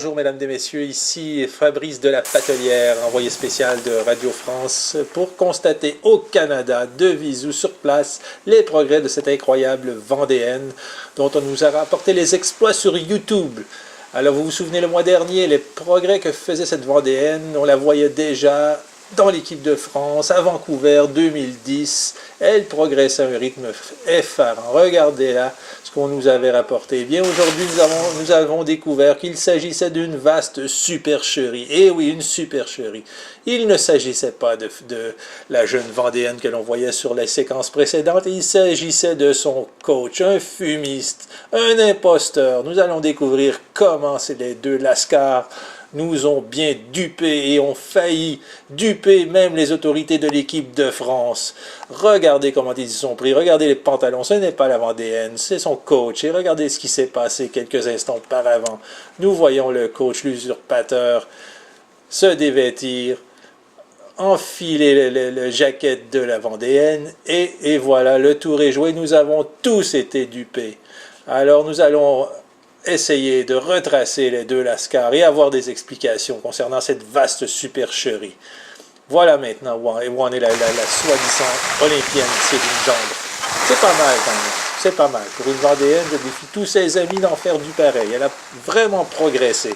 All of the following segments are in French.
Bonjour mesdames et messieurs, ici Fabrice de la Patelière, envoyé spécial de Radio France pour constater au Canada, de visu sur place, les progrès de cette incroyable Vendéenne dont on nous a rapporté les exploits sur YouTube. Alors vous vous souvenez le mois dernier, les progrès que faisait cette Vendéenne, on la voyait déjà dans l'équipe de France, à Vancouver 2010, elle progressait à un rythme effarant. Regardez là ce qu'on nous avait rapporté. Eh bien aujourd'hui nous avons découvert qu'il s'agissait d'une vaste supercherie. Et oui, une supercherie. Il ne s'agissait pas de la jeune Vendéenne que l'on voyait sur les séquences précédentes, il s'agissait de son coach, un fumiste, un imposteur. Nous allons découvrir comment ces deux lascars nous ont bien dupés et ont failli duper même les autorités de l'équipe de France. Regardez comment ils y sont pris, regardez les pantalons, ce n'est pas la Vendéenne, c'est son coach. Et regardez ce qui s'est passé quelques instants auparavant. Nous voyons le coach, l'usurpateur, se dévêtir, enfiler le jaquette de la Vendéenne, et voilà, le tour est joué, nous avons tous été dupés. Alors nous allons essayer de retracer les deux lascars et avoir des explications concernant cette vaste supercherie. Voilà maintenant où en est la soi-disant olympienne Céline Gendre. C'est pas mal quand même, c'est pas mal. Pour une Vendéenne, je défie tous ses amis d'en faire du pareil. Elle a vraiment progressé.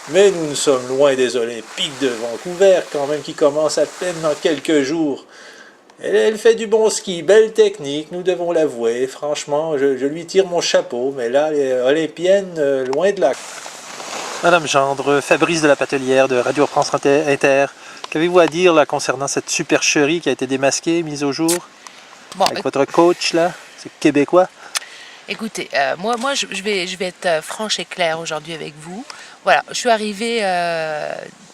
Mais nous sommes loin des Olympiques de Vancouver quand même qui commencent à peine dans quelques jours. Elle fait du bon ski, belle technique, nous devons l'avouer. Franchement, je lui tire mon chapeau, mais là, les olympiennes, loin de là. Madame Gendre, Fabrice de la Patelière de Radio France Inter, qu'avez-vous à dire là, concernant cette supercherie qui a été démasquée, mise au jour, avec votre coach là, c'est québécois? Écoutez, moi je vais être franche et claire aujourd'hui avec vous. Voilà, je suis arrivée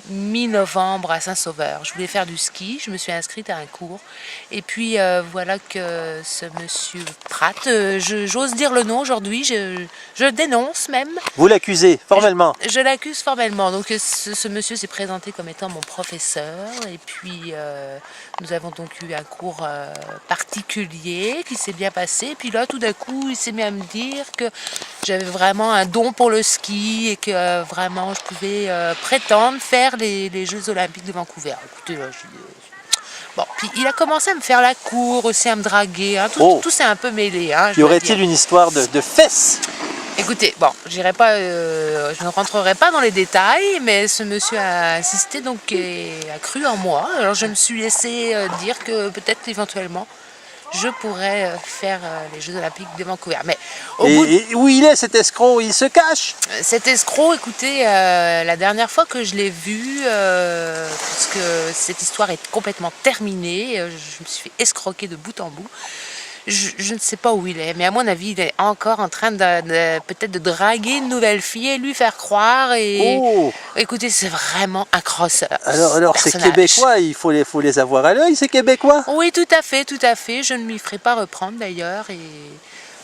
mi-novembre à Saint-Sauveur. Je voulais faire du ski, je me suis inscrite à un cours. Et puis voilà que ce monsieur Pratt, j'ose dire le nom aujourd'hui, je le dénonce même. Vous l'accusez formellement? Je l'accuse formellement. Donc ce monsieur s'est présenté comme étant mon professeur. Et puis nous avons donc eu un cours particulier qui s'est bien passé. Et puis là, tout d'un coup, il s'est mis à me dire que j'avais vraiment un don pour le ski et que vraiment je pouvais prétendre faire les Jeux Olympiques de Vancouver. Écoutez, là, bon, puis il a commencé à me faire la cour, aussi à me draguer. Hein. Tout s'est un peu mêlé. Hein, y aurait-il une histoire de fesses? Écoutez, bon, j'irai pas, je ne rentrerai pas dans les détails, mais ce monsieur a insisté donc et a cru en moi. Alors je me suis laissé dire que peut-être éventuellement je pourrais faire les Jeux Olympiques de Vancouver. Mais et où il est cet escroc? Il se cache? Cet escroc, écoutez, la dernière fois que je l'ai vu, puisque cette histoire est complètement terminée, je me suis fait escroquer de bout en bout. Je ne sais pas où il est, mais à mon avis, il est encore en train peut-être de draguer une nouvelle fille et lui faire croire. Et écoutez, c'est vraiment un crosseur. Alors c'est québécois, il faut les avoir à l'œil, c'est québécois? Oui, tout à fait, tout à fait. Je ne m'y ferai pas reprendre d'ailleurs. Et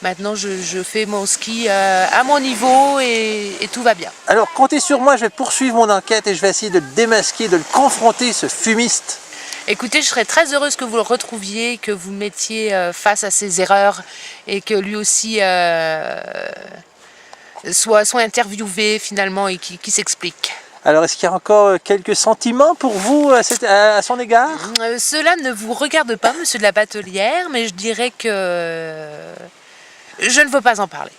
maintenant, je fais mon ski à mon niveau et tout va bien. Alors comptez sur moi, je vais poursuivre mon enquête et je vais essayer de le démasquer, de le confronter, ce fumiste. Écoutez, je serais très heureuse que vous le retrouviez, que vous mettiez face à ses erreurs et que lui aussi soit interviewé finalement et qui s'explique. Alors, est-ce qu'il y a encore quelques sentiments pour vous à son égard? Cela ne vous regarde pas, monsieur de la Batelière, mais je dirais que je ne veux pas en parler.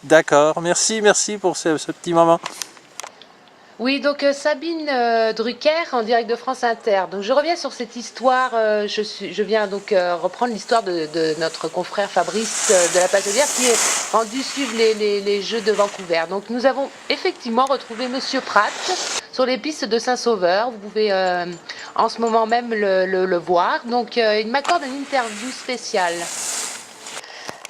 D'accord, merci pour ce petit moment. Oui, donc Sabine Drucker en direct de France Inter. Donc je reviens sur cette histoire. Je viens donc reprendre l'histoire de notre confrère Fabrice de la Patelière qui est rendu suivre les Jeux de Vancouver. Donc nous avons effectivement retrouvé Monsieur Pratt sur les pistes de Saint-Sauveur. Vous pouvez en ce moment même le voir. Donc il m'accorde une interview spéciale.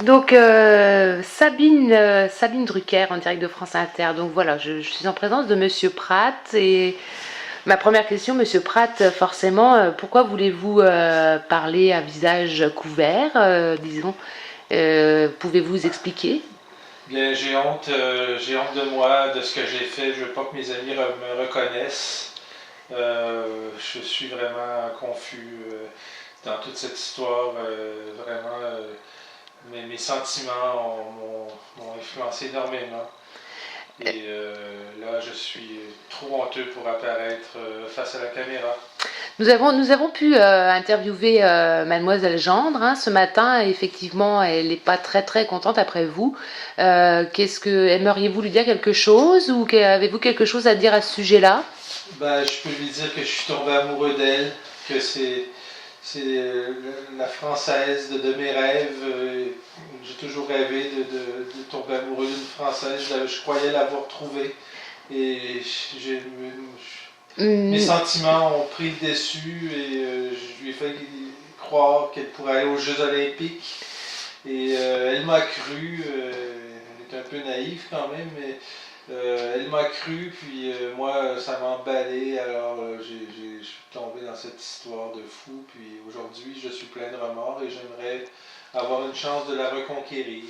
Donc Sabine Drucker en direct de France Inter. Donc voilà, je suis en présence de Monsieur Pratt et ma première question, Monsieur Pratt, forcément, pourquoi voulez-vous parler à visage couvert, disons pouvez-vous expliquer? Bien, j'ai honte de moi, de ce que j'ai fait. Je veux pas que mes amis me reconnaissent. Je suis vraiment confus dans toute cette histoire. Mes sentiments m'ont influencé énormément. Et là, je suis trop honteux pour apparaître face à la caméra. Nous avons pu interviewer Mademoiselle Gendre ce matin. Effectivement, elle n'est pas très très contente après vous. Aimeriez-vous lui dire quelque chose ou avez-vous quelque chose à dire à ce sujet-là? Ben, je peux lui dire que je suis tombé amoureux d'elle, que c'est la Française de mes rêves. J'ai toujours rêvé de tomber amoureux d'une Française. Je croyais l'avoir trouvée. Et mes sentiments ont pris le dessus et je lui ai fait croire qu'elle pourrait aller aux Jeux Olympiques. Et elle m'a cru, elle est un peu naïve quand même, mais elle m'a cru, puis moi ça m'a emballé, alors je suis tombé dans cette histoire de fou, puis aujourd'hui je suis plein de remords et j'aimerais avoir une chance de la reconquérir.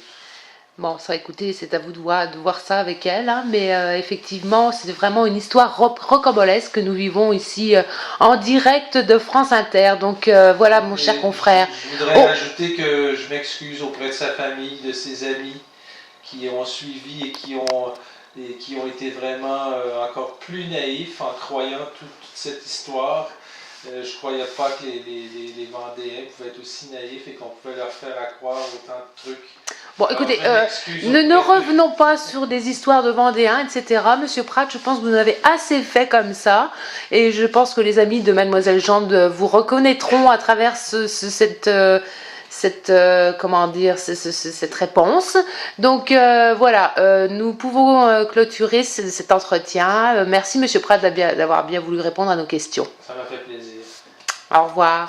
Bon, ça, écoutez, c'est à vous de voir ça avec elle, hein, mais effectivement, c'est vraiment une histoire rocambolesque que nous vivons ici en direct de France Inter. Donc voilà, mon cher confrère. Je voudrais ajouter que je m'excuse auprès de sa famille, de ses amis qui ont suivi et qui ont été vraiment encore plus naïfs en croyant toute cette histoire. Je ne croyais pas que les Vendéens pouvaient être aussi naïfs et qu'on pouvait leur faire croire autant de trucs. Bon, écoutez, ne revenons pas sur des histoires de Vendéens, etc. Monsieur Pratt, je pense que vous en avez assez fait comme ça. Et je pense que les amis de Mademoiselle Gendre vous reconnaîtront à travers cette réponse. Donc voilà, nous pouvons clôturer cet entretien. Merci Monsieur Pratt d'avoir bien voulu répondre à nos questions. Ça m'a fait plaisir. Au revoir.